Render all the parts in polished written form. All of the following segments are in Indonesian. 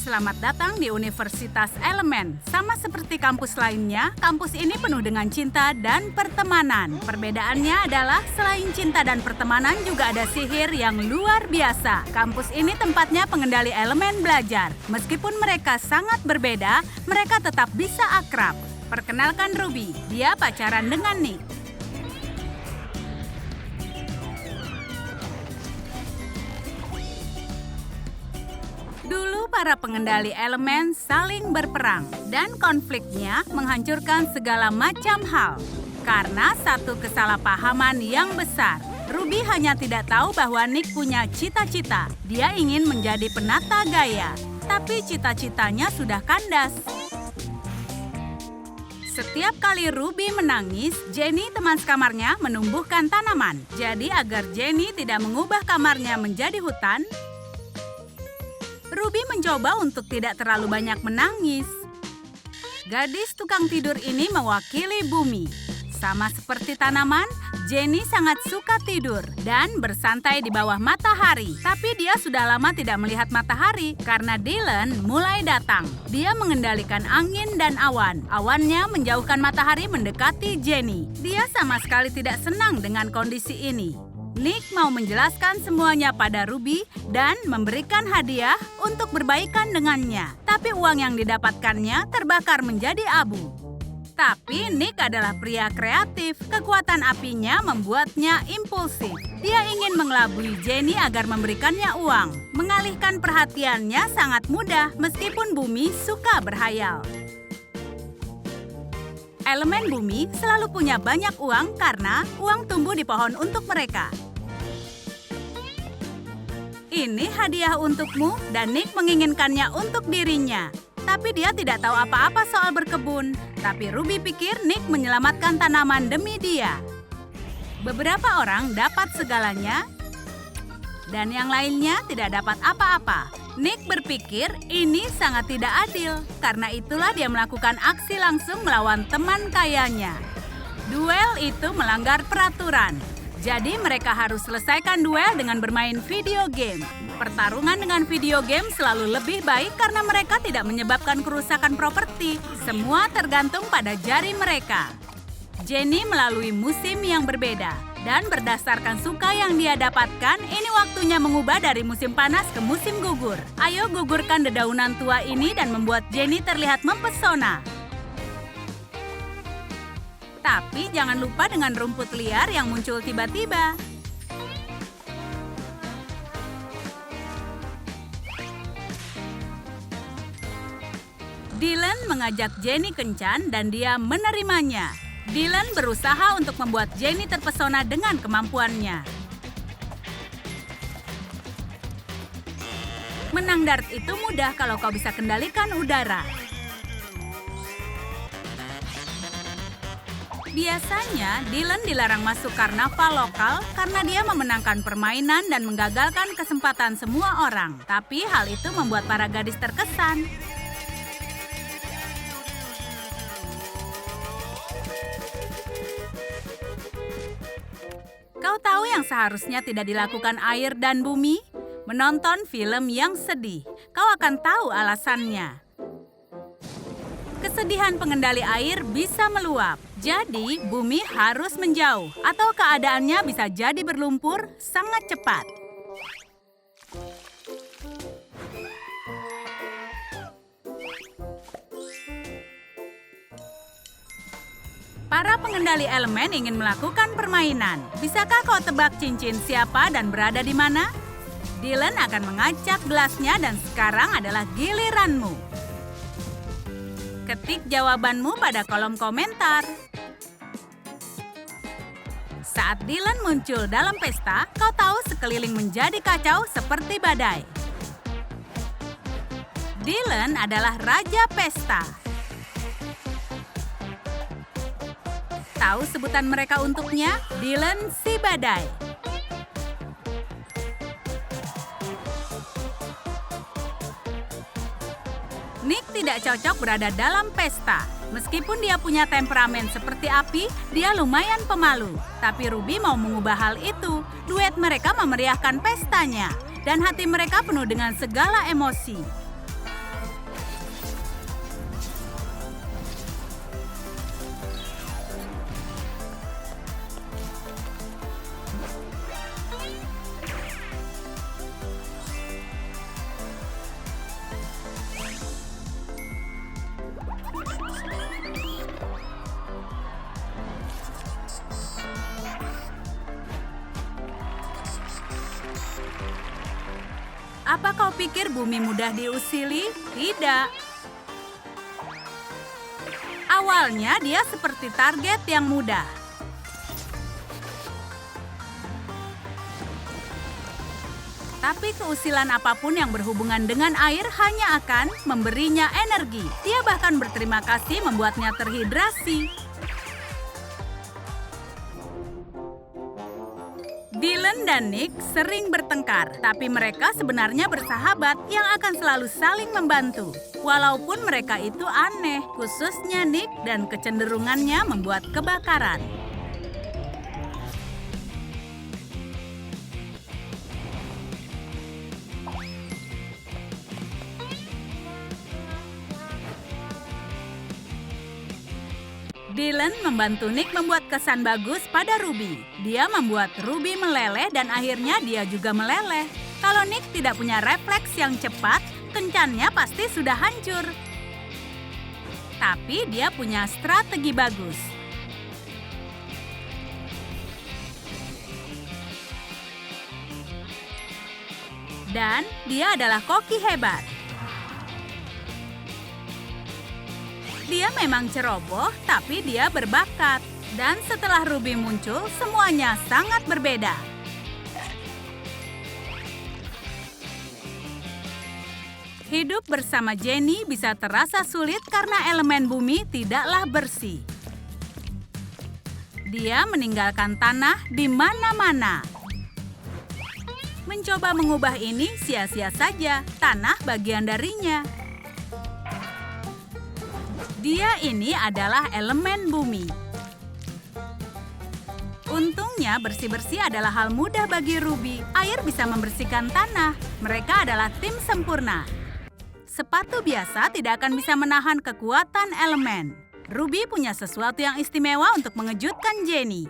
Selamat datang di Universitas Elemen. Sama seperti kampus lainnya, kampus ini penuh dengan cinta dan pertemanan. Perbedaannya adalah selain cinta dan pertemanan juga ada sihir yang luar biasa. Kampus ini tempatnya pengendali elemen belajar. Meskipun mereka sangat berbeda, mereka tetap bisa akrab. Perkenalkan Ruby, dia pacaran dengan Nick. Dulu para pengendali elemen saling berperang dan konfliknya menghancurkan segala macam hal. Karena satu kesalahpahaman yang besar, Ruby hanya tidak tahu bahwa Nick punya cita-cita. Dia ingin menjadi penata gaya, tapi cita-citanya sudah kandas. Setiap kali Ruby menangis, Jenny teman sekamarnya menumbuhkan tanaman. Jadi agar Jenny tidak mengubah kamarnya menjadi hutan, Ruby mencoba untuk tidak terlalu banyak menangis. Gadis tukang tidur ini mewakili bumi. Sama seperti tanaman, Jenny sangat suka tidur dan bersantai di bawah matahari. Tapi dia sudah lama tidak melihat matahari karena Dylan mulai datang. Dia mengendalikan angin dan awan. Awannya menjauhkan matahari mendekati Jenny. Dia sama sekali tidak senang dengan kondisi ini. Nick mau menjelaskan semuanya pada Ruby dan memberikan hadiah untuk berbaikan dengannya. Tapi uang yang didapatkannya terbakar menjadi abu. Tapi Nick adalah pria kreatif. Kekuatan apinya membuatnya impulsif. Dia ingin mengelabui Jenny agar memberikannya uang. Mengalihkan perhatiannya sangat mudah meskipun bumi suka berhayal. Elemen bumi selalu punya banyak uang karena uang tumbuh di pohon untuk mereka. Ini hadiah untukmu dan Nick menginginkannya untuk dirinya. Tapi dia tidak tahu apa-apa soal berkebun. Tapi Ruby pikir Nick menyelamatkan tanaman demi dia. Beberapa orang dapat segalanya dan yang lainnya tidak dapat apa-apa. Nick berpikir ini sangat tidak adil. Karena itulah dia melakukan aksi langsung melawan teman kayanya. Duel itu melanggar peraturan. Jadi mereka harus selesaikan duel dengan bermain video game. Pertarungan dengan video game selalu lebih baik karena mereka tidak menyebabkan kerusakan properti. Semua tergantung pada jari mereka. Jenny melalui musim yang berbeda. Dan berdasarkan suka yang dia dapatkan, ini waktunya mengubah dari musim panas ke musim gugur. Ayo gugurkan dedaunan tua ini dan membuat Jenny terlihat mempesona. Tapi jangan lupa dengan rumput liar yang muncul tiba-tiba. Dylan mengajak Jenny kencan dan dia menerimanya. Dylan berusaha untuk membuat Jenny terpesona dengan kemampuannya. Menang dart itu mudah kalau kau bisa kendalikan udara. Biasanya, Dylan dilarang masuk karnaval lokal karena dia memenangkan permainan dan menggagalkan kesempatan semua orang. Tapi hal itu membuat para gadis terkesan. Kau tahu yang seharusnya tidak dilakukan air dan bumi? Menonton film yang sedih. Kau akan tahu alasannya. Kesedihan pengendali air bisa meluap. Jadi, bumi harus menjauh atau keadaannya bisa jadi berlumpur sangat cepat. Para pengendali elemen ingin melakukan permainan. Bisakah kau tebak cincin siapa dan berada di mana? Dylan akan mengacak gelasnya dan sekarang adalah giliranmu. Ketik jawabanmu pada kolom komentar. Saat Dylan muncul dalam pesta, kau tahu sekeliling menjadi kacau seperti badai. Dylan adalah raja pesta. Tahu sebutan mereka untuknya? Dylan si badai. Nick tidak cocok berada dalam pesta. Meskipun dia punya temperamen seperti api, dia lumayan pemalu. Tapi Ruby mau mengubah hal itu. Duet mereka memeriahkan pestanya. Dan hati mereka penuh dengan segala emosi. Apa kau pikir bumi mudah diusili? Tidak. Awalnya dia seperti target yang mudah. Tapi keusilan apapun yang berhubungan dengan air hanya akan memberinya energi. Dia bahkan berterima kasih membuatnya terhidrasi. Dylan dan Nick sering bertengkar, tapi mereka sebenarnya bersahabat yang akan selalu saling membantu. Walaupun mereka itu aneh, khususnya Nick dan kecenderungannya membuat kebakaran. Dylan membantu Nick membuat kesan bagus pada Ruby. Dia membuat Ruby meleleh dan akhirnya dia juga meleleh. Kalau Nick tidak punya refleks yang cepat, kencannya pasti sudah hancur. Tapi dia punya strategi bagus. Dan dia adalah koki hebat. Dia memang ceroboh, tapi dia berbakat. Dan setelah Ruby muncul, semuanya sangat berbeda. Hidup bersama Jenny bisa terasa sulit karena elemen bumi tidaklah bersih. Dia meninggalkan tanah di mana-mana. Mencoba mengubah ini sia-sia saja, tanah bagian darinya. Dia ini adalah elemen bumi. Untungnya bersih-bersih adalah hal mudah bagi Ruby. Air bisa membersihkan tanah. Mereka adalah tim sempurna. Sepatu biasa tidak akan bisa menahan kekuatan elemen. Ruby punya sesuatu yang istimewa untuk mengejutkan Jenny.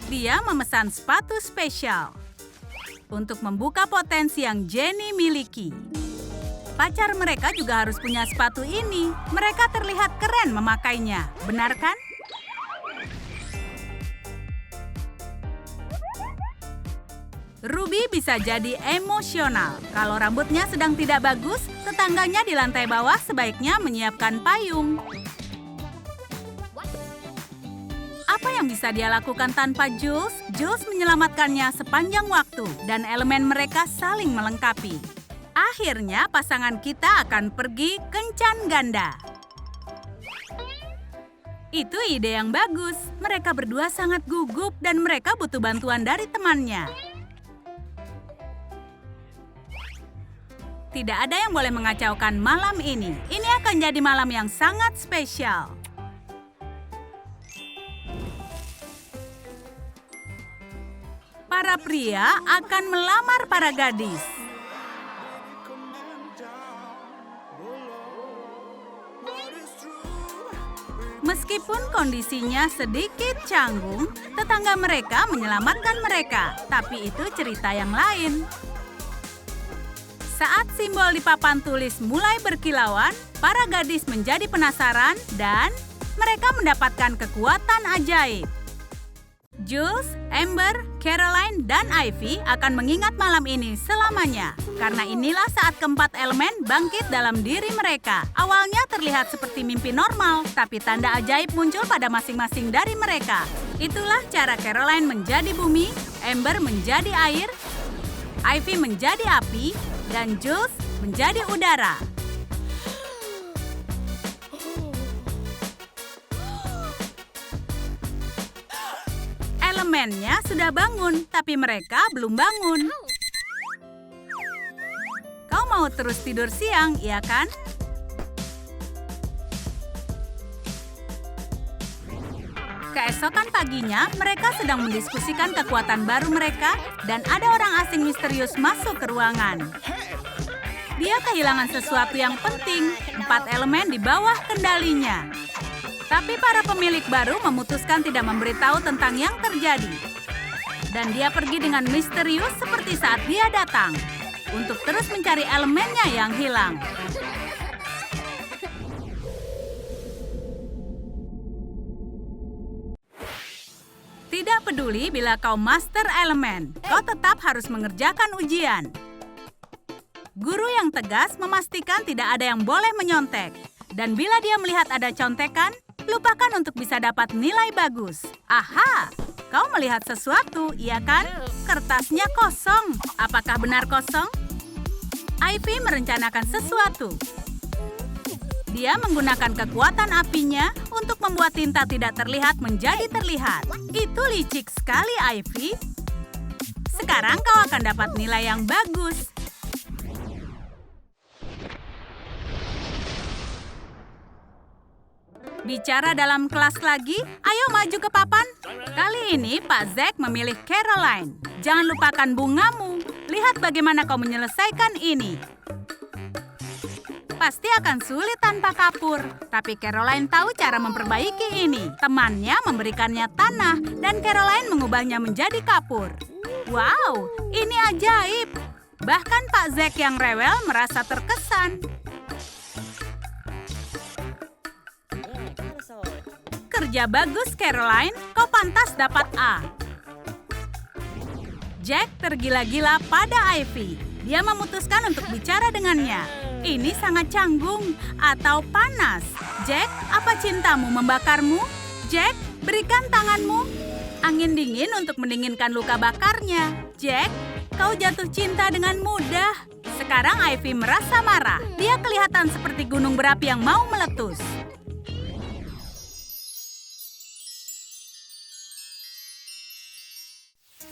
Dia memesan sepatu spesial untuk membuka potensi yang Jenny miliki. Pacar mereka juga harus punya sepatu ini. Mereka terlihat keren memakainya, benar kan? Ruby bisa jadi emosional. Kalau rambutnya sedang tidak bagus, tetangganya di lantai bawah sebaiknya menyiapkan payung. Apa yang bisa dia lakukan tanpa Jules? Jules menyelamatkannya sepanjang waktu dan elemen mereka saling melengkapi. Akhirnya pasangan kita akan pergi kencan ganda. Itu ide yang bagus. Mereka berdua sangat gugup dan mereka butuh bantuan dari temannya. Tidak ada yang boleh mengacaukan malam ini. Ini akan jadi malam yang sangat spesial. Para pria akan melamar para gadis. Meskipun kondisinya sedikit canggung, tetangga mereka menyelamatkan mereka. Tapi itu cerita yang lain. Saat simbol di papan tulis mulai berkilauan, para gadis menjadi penasaran dan mereka mendapatkan kekuatan ajaib. Jules, Amber, Caroline, dan Ivy akan mengingat malam ini selamanya. Karena inilah saat keempat elemen bangkit dalam diri mereka. Awalnya terlihat seperti mimpi normal, tapi tanda ajaib muncul pada masing-masing dari mereka. Itulah cara Caroline menjadi bumi, Amber menjadi air, Ivy menjadi api, dan Jules menjadi udara. Elemennya sudah bangun, tapi mereka belum bangun. Kau mau terus tidur siang, iya kan? Keesokan paginya, mereka sedang mendiskusikan kekuatan baru mereka dan ada orang asing misterius masuk ke ruangan. Dia kehilangan sesuatu yang penting, 4 elemen di bawah kendalinya. Tapi para pemilik baru memutuskan tidak memberitahu tentang yang terjadi. Dan dia pergi dengan misterius seperti saat dia datang, untuk terus mencari elemennya yang hilang. Tidak peduli bila kau master elemen, kau tetap harus mengerjakan ujian. Guru yang tegas memastikan tidak ada yang boleh menyontek. Dan bila dia melihat ada contekan, lupakan untuk bisa dapat nilai bagus. Aha, kau melihat sesuatu, iya kan? Kertasnya kosong. Apakah benar kosong? Ivy merencanakan sesuatu. Dia menggunakan kekuatan apinya untuk membuat tinta tidak terlihat menjadi terlihat. Itu licik sekali, Ivy. Sekarang kau akan dapat nilai yang bagus. Bicara dalam kelas lagi, ayo maju ke papan. Kali ini Pak Zack memilih Caroline. Jangan lupakan bungamu. Lihat bagaimana kau menyelesaikan ini. Pasti akan sulit tanpa kapur. Tapi Caroline tahu cara memperbaiki ini. Temannya memberikannya tanah dan Caroline mengubahnya menjadi kapur. Wow, ini ajaib. Bahkan Pak Zack yang rewel merasa terkesan. Kerja bagus, Caroline. Kau pantas dapat A. Jack tergila-gila pada Ivy. Dia memutuskan untuk bicara dengannya. Ini sangat canggung atau panas. Jack, apa cintamu membakarmu? Jack, berikan tanganmu. Angin dingin untuk mendinginkan luka bakarnya. Jack, kau jatuh cinta dengan mudah. Sekarang Ivy merasa marah. Dia kelihatan seperti gunung berapi yang mau meletus.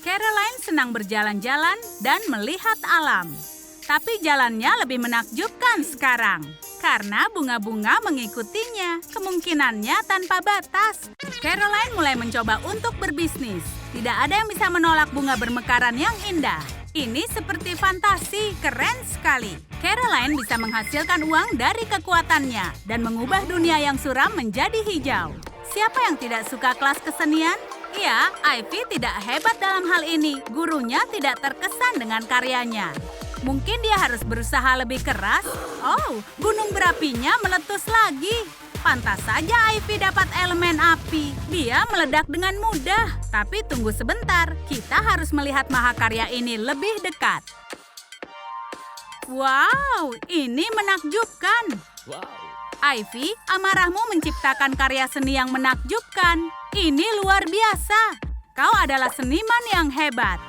Caroline senang berjalan-jalan dan melihat alam. Tapi jalannya lebih menakjubkan sekarang. Karena bunga-bunga mengikutinya, kemungkinannya tanpa batas. Caroline mulai mencoba untuk berbisnis. Tidak ada yang bisa menolak bunga bermekaran yang indah. Ini seperti fantasi, keren sekali. Caroline bisa menghasilkan uang dari kekuatannya dan mengubah dunia yang suram menjadi hijau. Siapa yang tidak suka kelas kesenian? Ya, Ivy tidak hebat dalam hal ini. Gurunya tidak terkesan dengan karyanya. Mungkin dia harus berusaha lebih keras. Oh, gunung berapinya meletus lagi. Pantas saja Ivy dapat elemen api. Dia meledak dengan mudah. Tapi tunggu sebentar, kita harus melihat mahakarya ini lebih dekat. Wow, ini menakjubkan. Ivy, amarahmu menciptakan karya seni yang menakjubkan. Ini luar biasa. Kau adalah seniman yang hebat.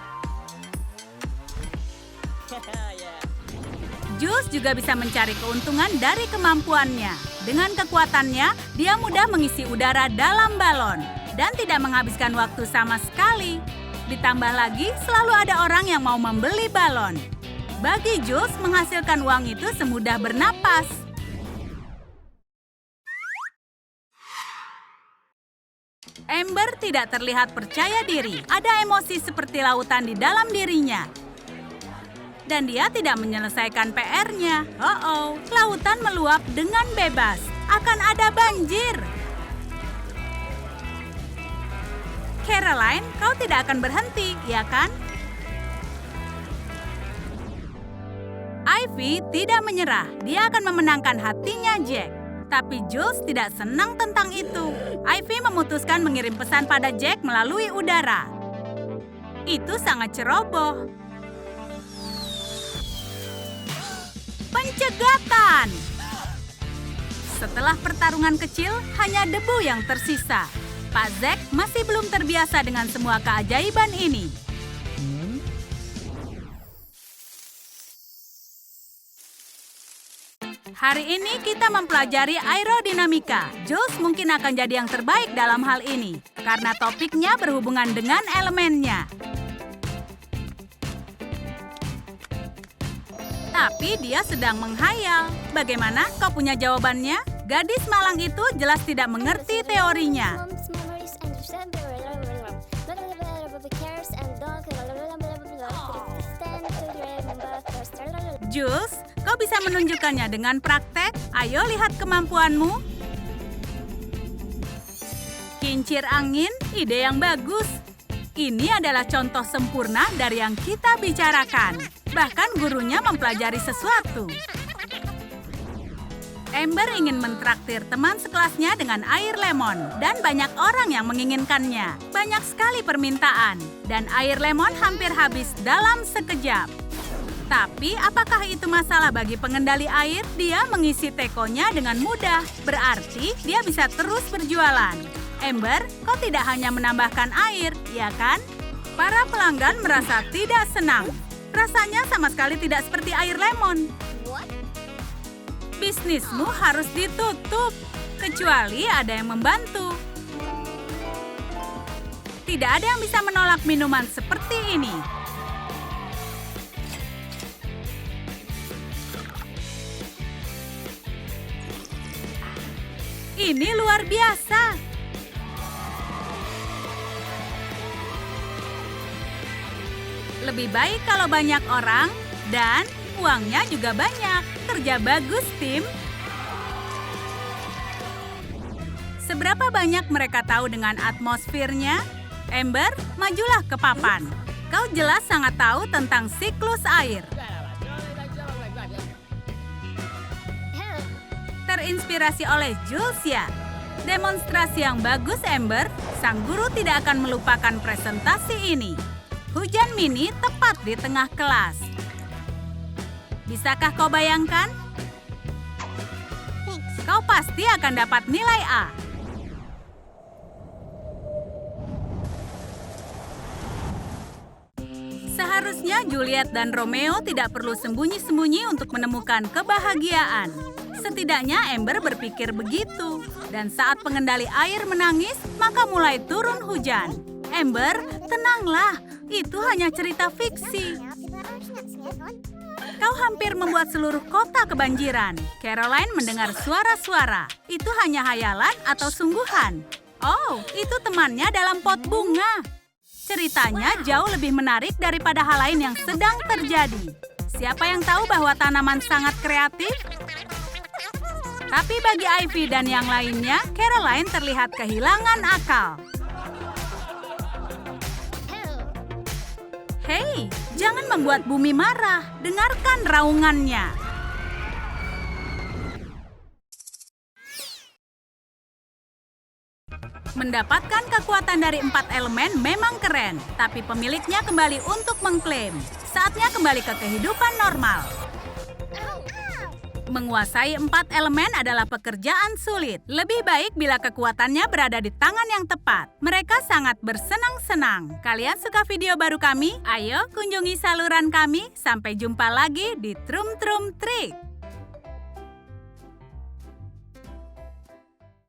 Jules juga bisa mencari keuntungan dari kemampuannya. Dengan kekuatannya, dia mudah mengisi udara dalam balon dan tidak menghabiskan waktu sama sekali. Ditambah lagi, selalu ada orang yang mau membeli balon. Bagi Jules, menghasilkan uang itu semudah bernapas. Amber tidak terlihat percaya diri. Ada emosi seperti lautan di dalam dirinya. Dan dia tidak menyelesaikan PR-nya. Oh, lautan meluap dengan bebas. Akan ada banjir. Caroline, kau tidak akan berhenti, ya kan? Ivy tidak menyerah. Dia akan memenangkan hatinya Jack. Tapi Jules tidak senang tentang itu. Ivy memutuskan mengirim pesan pada Jack melalui udara. Itu sangat ceroboh. Pencegatan! Setelah pertarungan kecil, hanya debu yang tersisa. Pak Zack masih belum terbiasa dengan semua keajaiban ini. Hari ini kita mempelajari aerodinamika. Jules mungkin akan jadi yang terbaik dalam hal ini, karena topiknya berhubungan dengan elemennya. Tapi dia sedang menghayal. Bagaimana? Kau punya jawabannya? Gadis malang itu jelas tidak mengerti teorinya. Jules, kau bisa menunjukkannya dengan praktek? Ayo lihat kemampuanmu. Kincir angin, ide yang bagus. Ini adalah contoh sempurna dari yang kita bicarakan. Bahkan gurunya mempelajari sesuatu. Amber ingin mentraktir teman sekelasnya dengan air lemon. Dan banyak orang yang menginginkannya. Banyak sekali permintaan. Dan air lemon hampir habis dalam sekejap. Tapi apakah itu masalah bagi pengendali air? Dia mengisi tekonya dengan mudah, berarti dia bisa terus berjualan. Amber, kau tidak hanya menambahkan air, ya kan? Para pelanggan merasa tidak senang. Rasanya sama sekali tidak seperti air lemon. Bisnismu harus ditutup, kecuali ada yang membantu. Tidak ada yang bisa menolak minuman seperti ini. Ini luar biasa. Lebih baik kalau banyak orang dan uangnya juga banyak. Kerja bagus, tim. Seberapa banyak mereka tahu dengan atmosfernya? Amber, majulah ke papan. Kau jelas sangat tahu tentang siklus air. Terinspirasi oleh Jules ya. Demonstrasi yang bagus, Amber. Sang guru tidak akan melupakan presentasi ini. Hujan mini tepat di tengah kelas. Bisakah kau bayangkan? Kau pasti akan dapat nilai A. Seharusnya Juliet dan Romeo tidak perlu sembunyi-sembunyi untuk menemukan kebahagiaan. Setidaknya Amber berpikir begitu. Dan saat pengendali air menangis, maka mulai turun hujan. Amber, tenanglah. Itu hanya cerita fiksi. Kau hampir membuat seluruh kota kebanjiran. Caroline mendengar suara-suara. Itu hanya hayalan atau sungguhan? Oh, itu temannya dalam pot bunga. Ceritanya jauh lebih menarik daripada hal lain yang sedang terjadi. Siapa yang tahu bahwa tanaman sangat kreatif? Tapi bagi Ivy dan yang lainnya, Caroline terlihat kehilangan akal. Hei, jangan membuat bumi marah. Dengarkan raungannya. Mendapatkan kekuatan dari 4 elemen memang keren, tapi pemiliknya kembali untuk mengklaim. Saatnya kembali ke kehidupan normal. Menguasai 4 elemen adalah pekerjaan sulit. Lebih baik bila kekuatannya berada di tangan yang tepat. Mereka sangat bersenang-senang. Kalian suka video baru kami? Ayo kunjungi saluran kami. Sampai jumpa lagi di Trum Trum Trik.